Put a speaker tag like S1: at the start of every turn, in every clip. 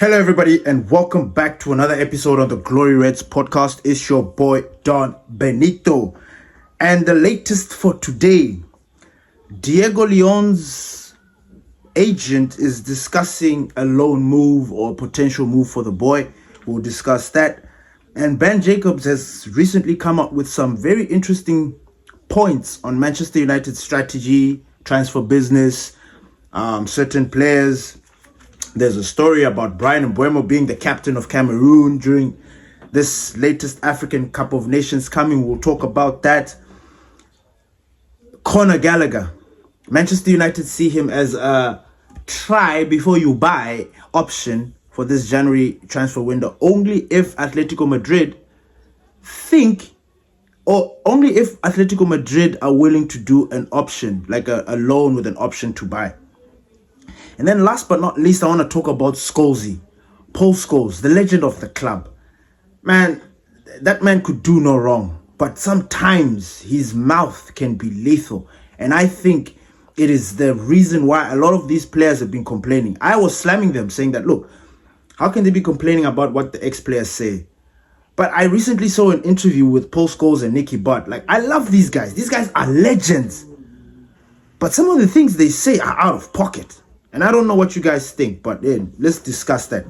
S1: Hello, everybody, and welcome back to another episode of the Glory Reds podcast. It's your boy, Don Benito. And the latest for today, Diego Leone's agent is discussing a loan move or potential move for the boy. We'll discuss that. And Ben Jacobs has recently come up with some very interesting points on Manchester United's strategy, transfer business, certain players. There's a story about Brian Mbeumo being the captain of Cameroon during this latest African Cup of Nations coming. We'll talk about that. Conor Gallagher. Manchester United see him as a try before you buy option for this January transfer window. Only if Atletico Madrid are willing to do an option, like a loan with an option to buy. And then last but not least, I want to talk about Scholes, Paul Scholes, the legend of the club. Man, that man could do no wrong, but sometimes his mouth can be lethal. And I think it is the reason why a lot of these players have been complaining. I was slamming them, saying that, look, how can they be complaining about what the ex-players say? But I recently saw an interview with Paul Scholes and Nicky Butt. Like, I love these guys. These guys are legends. But some of the things they say are out of pocket. And I don't know what you guys think, but let's discuss that.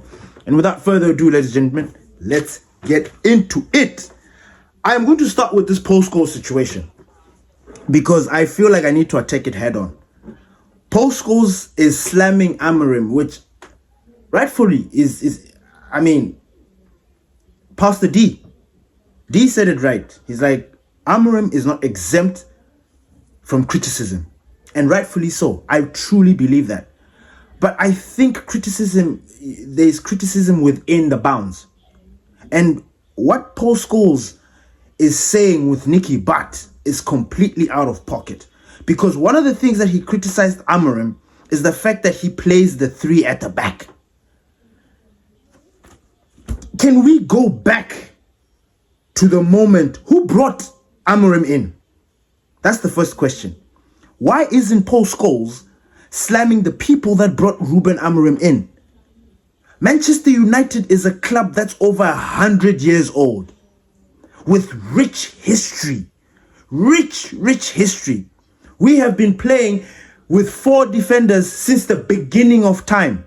S1: And without further ado, ladies and gentlemen, let's get into it. I am going to start with this Paul Scholes situation because I feel like I need to attack it head on. Paul Scholes is slamming Amorim, which rightfully is Pastor D. D said it right. He's like, Amorim is not exempt from criticism. And rightfully so. I truly believe that. But I think there's criticism within the bounds. And what Paul Scholes is saying with Nicky Butt is completely out of pocket. Because one of the things that he criticized Amorim is the fact that he plays the three at the back. Can we go back to the moment who brought Amorim in? That's the first question. Why isn't Paul Scholes slamming the people that brought Ruben Amorim in? Manchester United is a club that's over 100 years old with rich history. Rich history. We have been playing with 4 defenders since the beginning of time.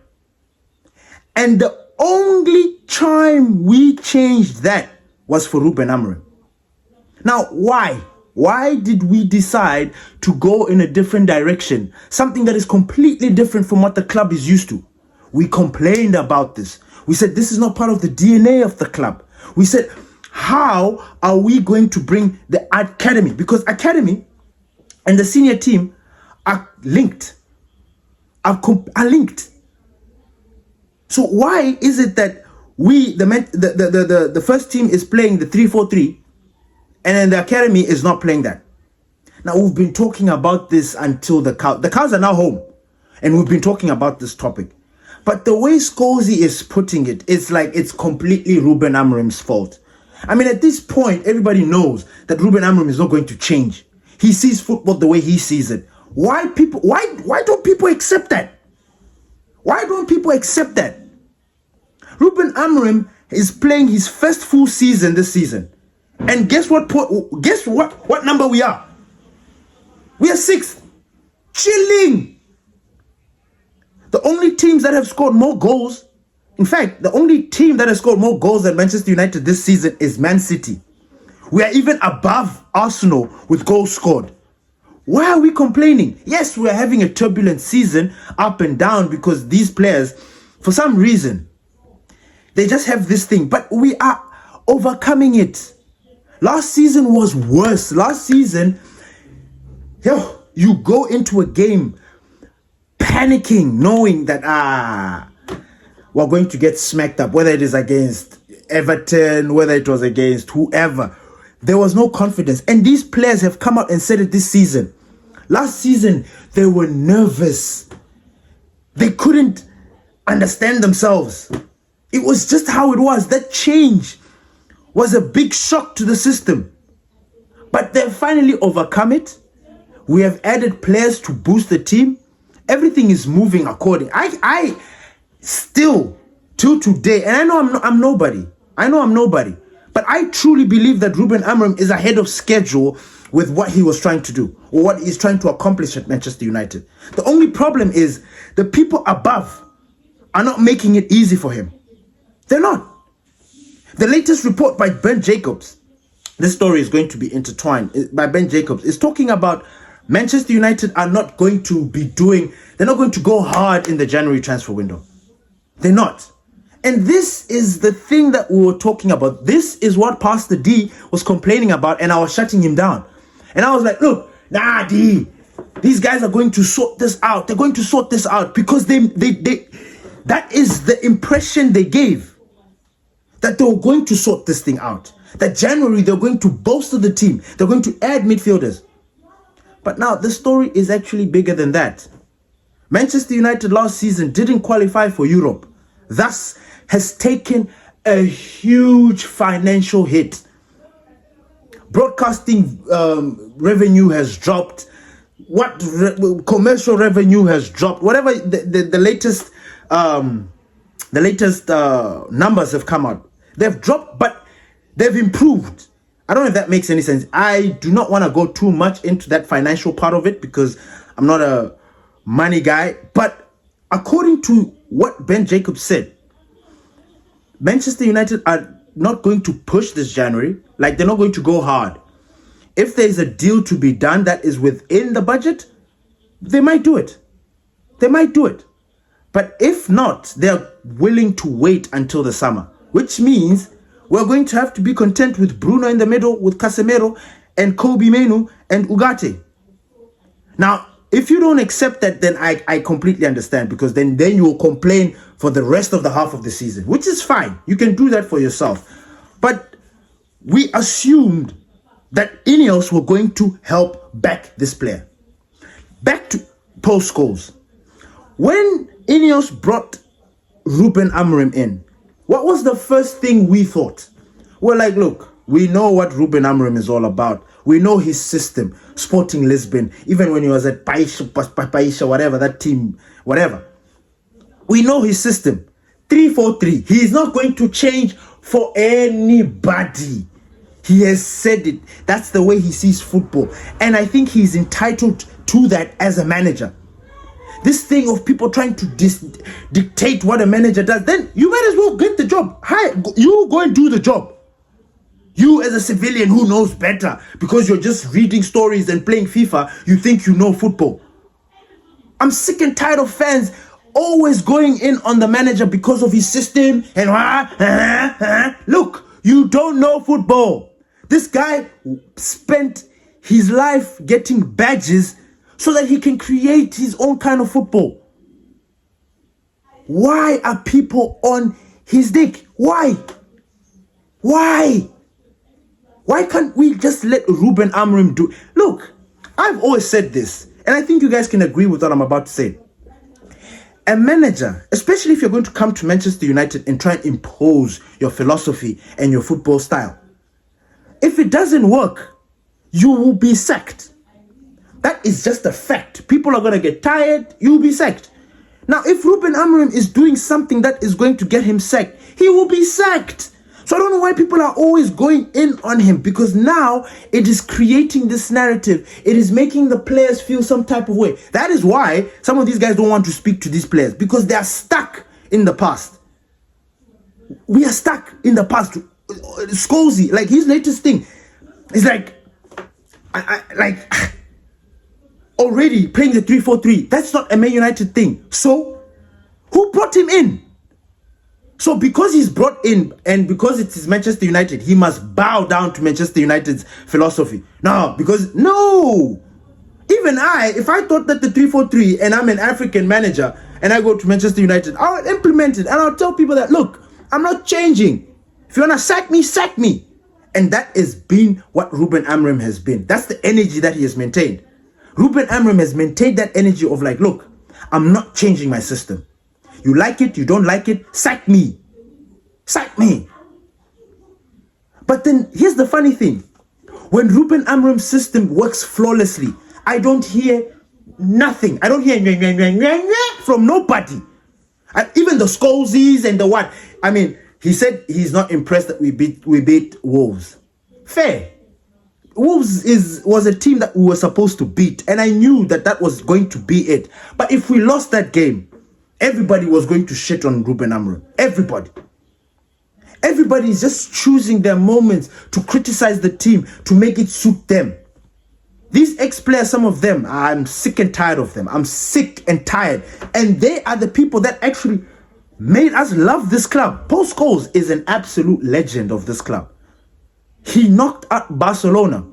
S1: And the only time we changed that was for Ruben Amorim. Now, why? Why did we decide to go in a different direction? Something that is completely different from what the club is used to. We complained about this. We said this is not part of the DNA of the club. We said, how are we going to bring the academy? Because academy and the senior team are linked. Are linked. So why is it that the first team is playing the 3-4-3 and then the academy is not playing that? Now, we've been talking about this until the cows are now home. And we've been talking about this topic. But the way Scholes is putting it, it's like it's completely Ruben Amorim's fault. I mean, at this point, everybody knows that Ruben Amorim is not going to change. He sees football the way he sees it. Why don't people accept that? Why don't people accept that? Ruben Amorim is playing his first full season this season. And guess what number we are? We are 6th. Chilling. The only teams that have scored more goals, in fact, the only team that has scored more goals than Manchester United this season is Man City. We are even above Arsenal with goals scored. Why are we complaining? Yes, we are having a turbulent season, up and down, because these players, for some reason, they just have this thing. But we are overcoming it. Last season was worse. Last season, you go into a game panicking, knowing that we're going to get smacked up, whether it is against Everton, whether it was against whoever. There was no confidence. And these players have come out and said it this season. Last season, they were nervous. They couldn't understand themselves. It was just how it was. That change was a big shock to the system. But they've finally overcome it. We have added players to boost the team. Everything is moving according. I still till today, and I know I'm nobody. I know I'm nobody. But I truly believe that Ruben Amorim is ahead of schedule with what he was trying to do, or what he's trying to accomplish at Manchester United. The only problem is the people above are not making it easy for him. They're not. The latest report by Ben Jacobs, this story is going to be intertwined, by Ben Jacobs, is talking about Manchester United are not going to be they're not going to go hard in the January transfer window. They're not. And this is the thing that we were talking about. This is what Pastor D was complaining about, and I was shutting him down. And I was like, look, nah, D, these guys are going to sort this out. They're going to sort this out because that is the impression they gave. That they were going to sort this thing out. That January they're going to bolster the team. They're going to add midfielders. But now the story is actually bigger than that. Manchester United last season didn't qualify for Europe. Thus has taken a huge financial hit. Broadcasting revenue has dropped. Commercial revenue has dropped. Whatever the latest numbers have come out. They've dropped, but they've improved. I don't know if that makes any sense. I do not want to go too much into that financial part of it because I'm not a money guy. But according to what Ben Jacobs said, Manchester United are not going to push this January. Like, they're not going to go hard. If there's a deal to be done that is within the budget, they might do it. They might do it. But if not, they're willing to wait until the summer, which means we're going to have to be content with Bruno in the middle, with Casemiro and Kobe Menu and Ugarte. Now, if you don't accept that, then I completely understand, because then you will complain for the rest of the half of the season, which is fine. You can do that for yourself. But we assumed that Ineos were going to help back this player. Back to Paul Scholes. When Ineos brought Ruben Amorim in, what was the first thing we thought? We're like, look, we know what Ruben Amorim is all about. We know his system, Sporting Lisbon, even when he was at Paisha, whatever, that team, whatever. We know his system, 3-4-3. He is not going to change for anybody. He has said it. That's the way he sees football. And I think he's entitled to that as a manager. This thing of people trying to dictate what a manager does, then you might as well get the job. Hi, you go and do the job. You as a civilian who knows better, because you're just reading stories and playing FIFA, you think you know football. I'm sick and tired of fans always going in on the manager because of his system and look, you don't know football. This guy spent his life getting badges so that he can create his own kind of football. Why are people on his dick? Why? Why can't we just let Ruben Amorim do? Look, I've always said this, and I think you guys can agree with what I'm about to say. A manager, especially if you're going to come to Manchester United and try and impose your philosophy and your football style, if it doesn't work, you will be sacked. That is just a fact. People are going to get tired. You'll be sacked. Now, if Ruben Amorim is doing something that is going to get him sacked, he will be sacked. So I don't know why people are always going in on him, because now it is creating this narrative. It is making the players feel some type of way. That is why some of these guys don't want to speak to these players, because they are stuck in the past. We are stuck in the past. Scholes, like his latest thing, is like, already playing the 3-4-3. That's not a Man United thing. So, who brought him in? So because he's brought in and because it is Manchester United, he must bow down to Manchester United's philosophy. No. Even if I thought that the 3-4-3 and I'm an African manager and I go to Manchester United, I'll implement it and I'll tell people that, look, I'm not changing. If you want to sack me, sack me. And that has been what Ruben Amorim has been. That's the energy that he has maintained. Ruben Amorim has maintained that energy of like, look, I'm not changing my system. You like it, you don't like it, sack me. Sack me. But then here's the funny thing. When Ruben Amorim's system works flawlessly, I don't hear nothing. I don't hear from nobody. And even the Scholesies and the what. I mean, he said he's not impressed that we beat Wolves. Fair. Wolves was a team that we were supposed to beat, and I knew that was going to be it. But if we lost that game, everybody was going to shit on Ruben Amorim. Everybody. Everybody is just choosing their moments to criticize the team, to make it suit them. These ex-players, some of them, I'm sick and tired of them. I'm sick and tired. And they are the people that actually made us love this club. Paul Scholes is an absolute legend of this club. He knocked out Barcelona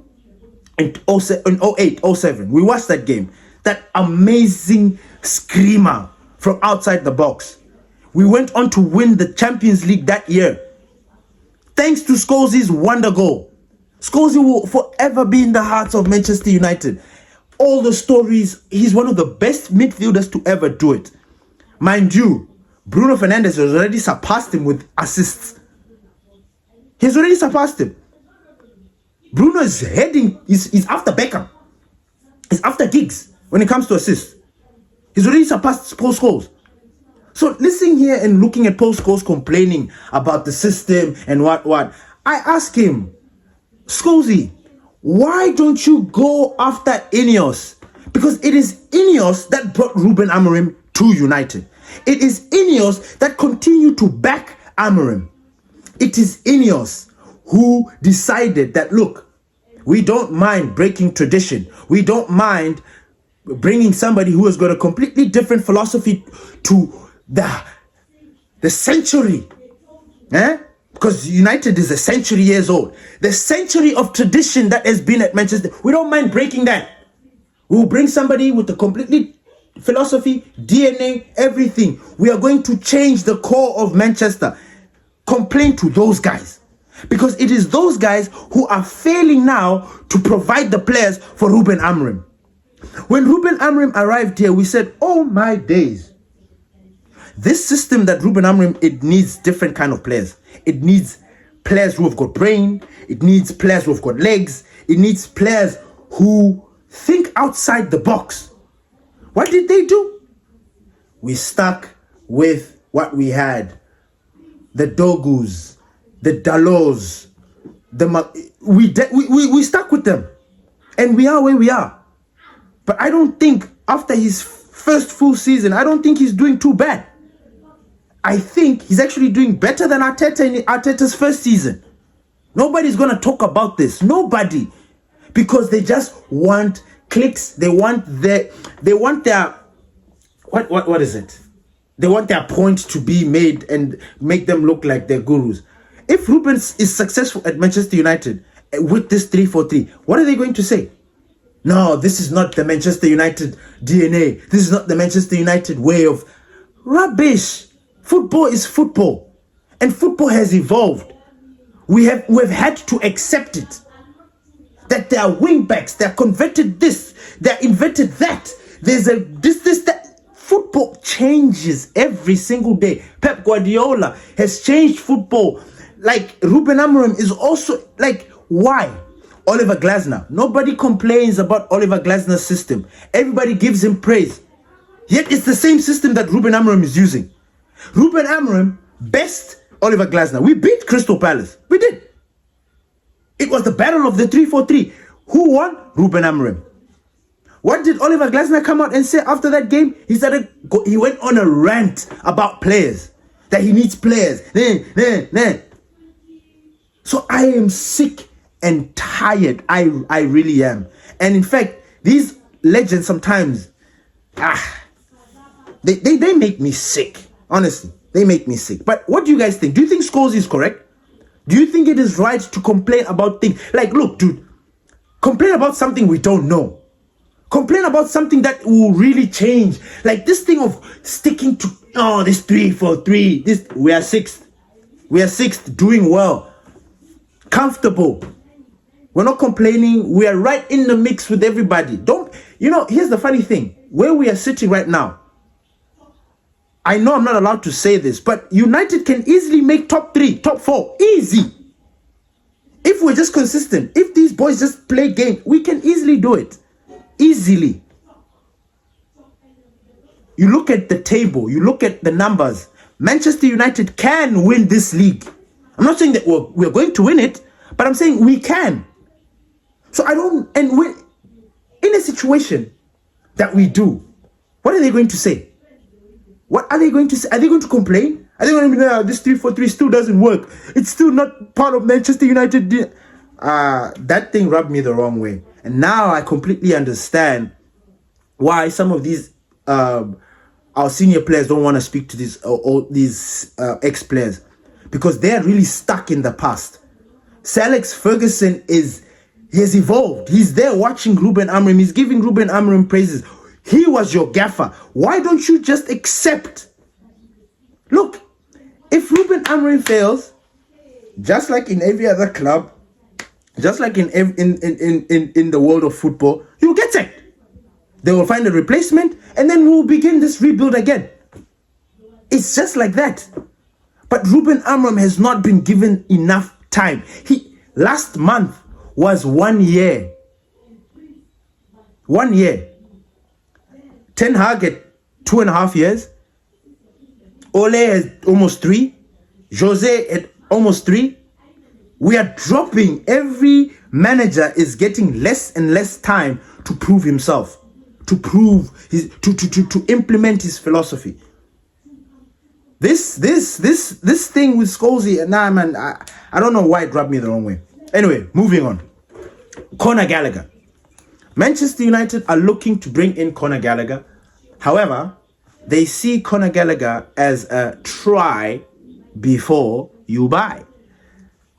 S1: in 08, 07. We watched that game. That amazing screamer from outside the box. We went on to win the Champions League that year. Thanks to Scholes' wonder goal. Scholes will forever be in the hearts of Manchester United. All the stories, he's one of the best midfielders to ever do it. Mind you, Bruno Fernandes has already surpassed him with assists. He's already surpassed him. Bruno is heading, he's after Beckham. He's after Giggs when it comes to assists. He's already surpassed Paul Scholes. So listening here and looking at Paul Scholes complaining about the system and what, I ask him, Scholesy, why don't you go after Ineos? Because it is Ineos that brought Ruben Amorim to United. It is Ineos that continue to back Amorim. It is Ineos who decided that, look, we don't mind breaking tradition. We don't mind bringing somebody who has got a completely different philosophy to the century. Because United is a century years old. The century of tradition that has been at Manchester. We don't mind breaking that. We'll bring somebody with a completely philosophy, DNA, everything. We are going to change the core of Manchester. Complain to those guys. Because it is those guys who are failing now to provide the players for Ruben Amorim. When Ruben Amorim arrived here, we said, oh my days. This system that Ruben Amorim, it needs different kind of players. It needs players who have got brain. It needs players who have got legs. It needs players who think outside the box. What did they do? We stuck with what we had. The Dogus, the Dalos, we stuck with them. And we are where we are. But I don't think after his first full season, I don't think he's doing too bad. I think he's actually doing better than Arteta in Arteta's first season. Nobody's going to talk about this. Nobody. Because they just want clicks. They want their what is it? They want their point to be made and make them look like they're gurus. If Ruben is successful at Manchester United with this 3-4-3, what are they going to say? No, this is not the Manchester United DNA. This is not the Manchester United way of rubbish. Football is football, and football has evolved. We've had to accept it. That there are wing backs, they're converted this, they're invented that. There's a this that. Football changes every single day. Pep Guardiola has changed football. Like Ruben Amorim is also like, why? Oliver Glasner. Nobody complains about Oliver Glasner's system. Everybody gives him praise. Yet it's the same system that Ruben Amorim is using. Ruben Amorim best Oliver Glasner. We beat Crystal Palace. We did. It was the battle of the 3-4-3. Who won? Ruben Amorim. What did Oliver Glasner come out and say after that game? He went on a rant about players. That he needs players. So I am sick and tired. I really am. And in fact, these legends sometimes, they make me sick. Honestly, they make me sick. But what do you guys think? Do you think Scholes is correct? Do you think it is right to complain about things? Like, look, dude, complain about something we don't know. Complain about something that will really change. Like this thing of sticking to, this 3-4-3. We are sixth. We are sixth, doing well. Comfortable. We're not complaining. We are right in the mix with everybody. Here's the funny thing. Where we are sitting right now, I know I'm not allowed to say this, but United can easily make top 3, top 4. Easy. If we're just consistent, if these boys just play game, we can easily do it. Easily. you look at the table, you look at the numbers, Manchester United can win this league. I'm not saying that we're going to win it, but I'm saying we can. So when in a situation that we do, what are they going to say? What are they going to say? Are they going to complain? Are they going to be like, this 3-4-3 still doesn't work? It's still not part of Manchester United. That thing rubbed me the wrong way. And now I completely understand why some of these our senior players don't want to speak to these ex-players, because they're really stuck in the past. Sir Alex Ferguson he has evolved. He's there watching Ruben Amorim. He's giving Ruben Amorim praises. He was your gaffer. Why don't you just accept? Look, if Ruben Amorim fails, just like in every other club, just like in the world of football, he'll get sacked. They will find a replacement, and then we'll begin this rebuild again. It's just like that. But Ruben Amorim has not been given enough time. Last month was 1 year. 1 year. Ten Hag at 2.5 years. Ole has almost 3. Jose at almost 3. We are dropping. Every manager is getting less and less time to prove himself, to implement his philosophy. This thing with Scholes, man, I don't know why it rubbed me the wrong way. Anyway, moving on. Conor Gallagher. Manchester United are looking to bring in Conor Gallagher. However, they see Conor Gallagher as a try before you buy.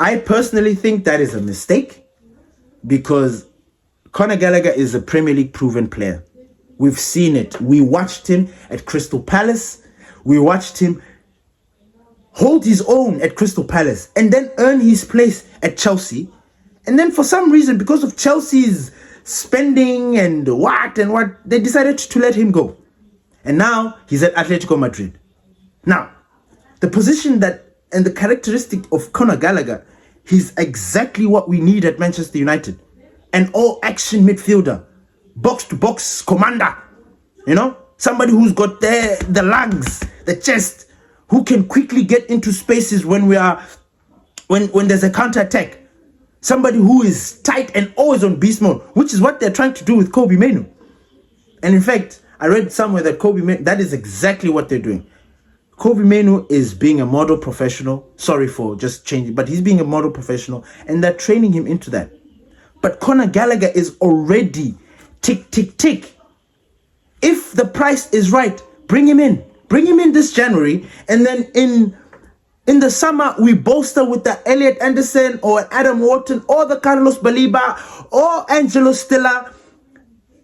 S1: I personally think that is a mistake, because Conor Gallagher is a Premier League proven player. We've seen it. We watched him at Crystal Palace. We watched him hold his own at Crystal Palace and then earn his place at Chelsea. And then for some reason, because of Chelsea's spending and what, they decided to let him go. And now he's at Atletico Madrid. Now, the position and the characteristic of Conor Gallagher, he's exactly what we need at Manchester United. An all-action midfielder, box-to-box commander. You know, somebody who's got the lungs, the chest, who can quickly get into spaces when there's a counter-attack. Somebody who is tight and always on beast mode, which is what they're trying to do with Kobbie Mainoo. And in fact, I read somewhere that that is exactly what they're doing. Kobbie Mainoo is being a model professional. Sorry for just changing, but he's being a model professional, and they're training him into that. But Conor Gallagher is already tick, tick, tick. If the price is right, bring him in. Bring him in this January, and then in the summer, we bolster with the Elliot Anderson or Adam Wharton or the Carlos Baliba or Angelo Stella.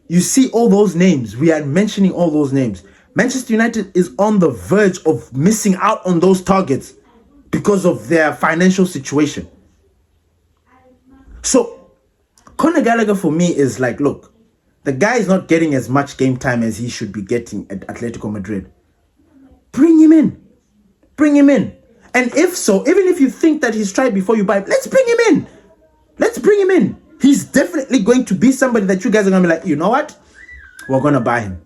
S1: You see all those names. We are mentioning all those names. Manchester United is on the verge of missing out on those targets because of their financial situation. So, Conor Gallagher for me is like, look, the guy is not getting as much game time as he should be getting at Atletico Madrid. Bring him in. Bring him in. And if so, even if you think that he's tried before you buy, let's bring him in. Let's bring him in. He's definitely going to be somebody that you guys are going to be like, you know what? We're going to buy him.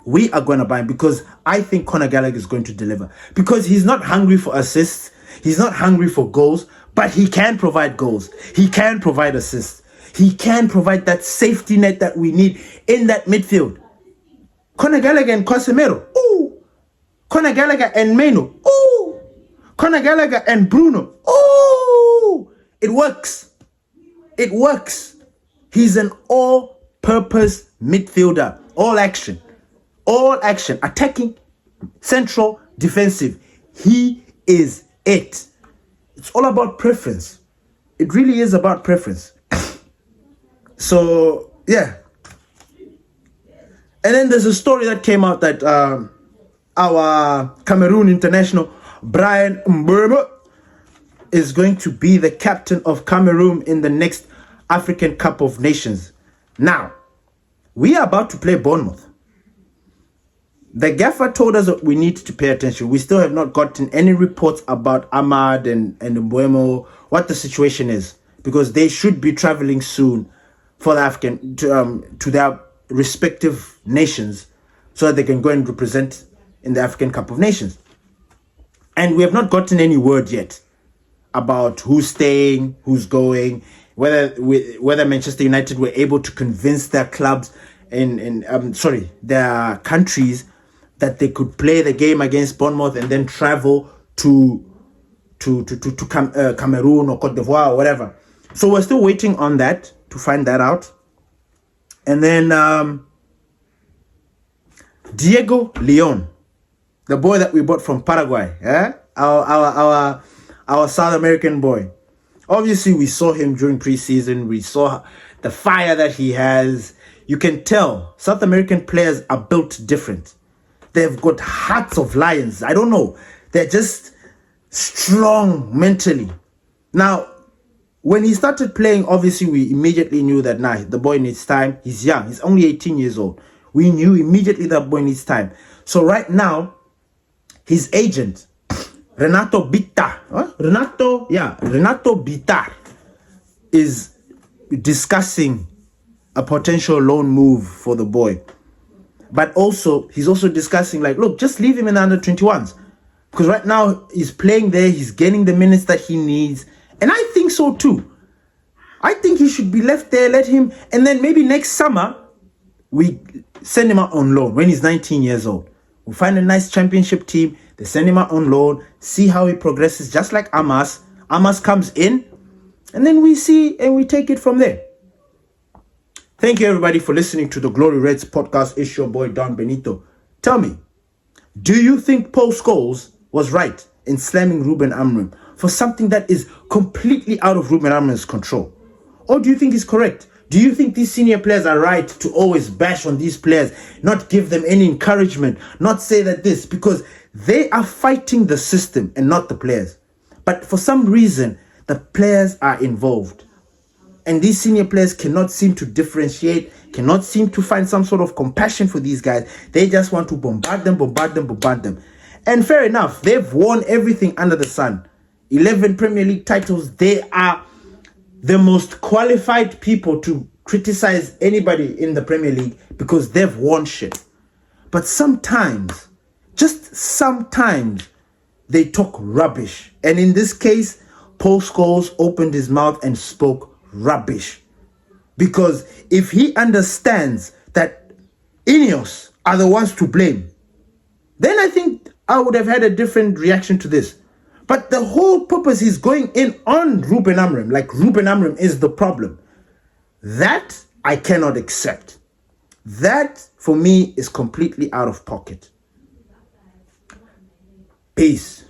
S1: We are going to buy him, because I think Conor Gallagher is going to deliver. Because he's not hungry for assists. He's not hungry for goals, but he can provide goals. He can provide assists. He can provide that safety net that we need in that midfield. Conor Gallagher and Casemiro. Ooh. Conor Gallagher and Mainoo. Ooh. Conor Gallagher and Bruno. Oh, it works. It works. He's an all-purpose midfielder. All action. All action. Attacking, central, defensive. He is it. It's all about preference. It really is about preference. So, yeah. And then there's a story that came out that our Cameroon international Brian Mbeumo is going to be the captain of Cameroon in the next African Cup of Nations. Now, we are about to play Bournemouth. The gaffer told us that we need to pay attention. We still have not gotten any reports about Ahmad and Mbeumo, what the situation is, because they should be traveling soon for the African to their respective nations. so that they can go and represent in the African Cup of Nations. And we have not gotten any word yet about who's staying, who's going, whether Manchester United were able to convince their clubs their countries that they could play the game against Bournemouth and then travel to Cameroon or Cote d'Ivoire or whatever. So we're still waiting on that to find that out. And then Diego Leone, the boy that we bought from Paraguay, our South American boy. Obviously, we saw him during preseason. We saw the fire that he has. You can tell South American players are built different. They've got hearts of lions. I don't know. They're just strong mentally. Now, when he started playing, obviously, we immediately knew that, the boy needs time. He's young. He's only 18 years old. We knew immediately that boy needs time. So right now, his agent, Renato Bitar, is discussing a potential loan move for the boy. But also, he's also discussing, look, just leave him in the under-21s. Because right now, he's playing there. He's getting the minutes that he needs. And I think so too. I think he should be left there, let him. And then maybe next summer, we send him out on loan when he's 19 years old. We find a nice championship team. They send him out on loan, see how he progresses, just like Amas. Amas comes in, and then we see and we take it from there. Thank you, everybody, for listening to the Glory Reds podcast. It's your boy, Don Benito. Tell me, do you think Paul Scholes was right in slamming Ruben Amorim for something that is completely out of Ruben Amorim's control? Or do you think he's correct? Do you think these senior players are right to always bash on these players, not give them any encouragement, not say that this, because they are fighting the system and not the players. But for some reason, the players are involved. And these senior players cannot seem to differentiate, cannot seem to find some sort of compassion for these guys. They just want to bombard them. And fair enough, they've won everything under the sun. 11 Premier League titles. They are the most qualified people to criticize anybody in the Premier League because they've won shit. But sometimes, just sometimes, they talk rubbish. And in this case, Paul Scholes opened his mouth and spoke rubbish. Because if he understands that Ineos are the ones to blame, then I think I would have had a different reaction to this. But the whole purpose is going in on Ruben Amorim, like Ruben Amorim is the problem. That I cannot accept. That, for me, is completely out of pocket. Peace.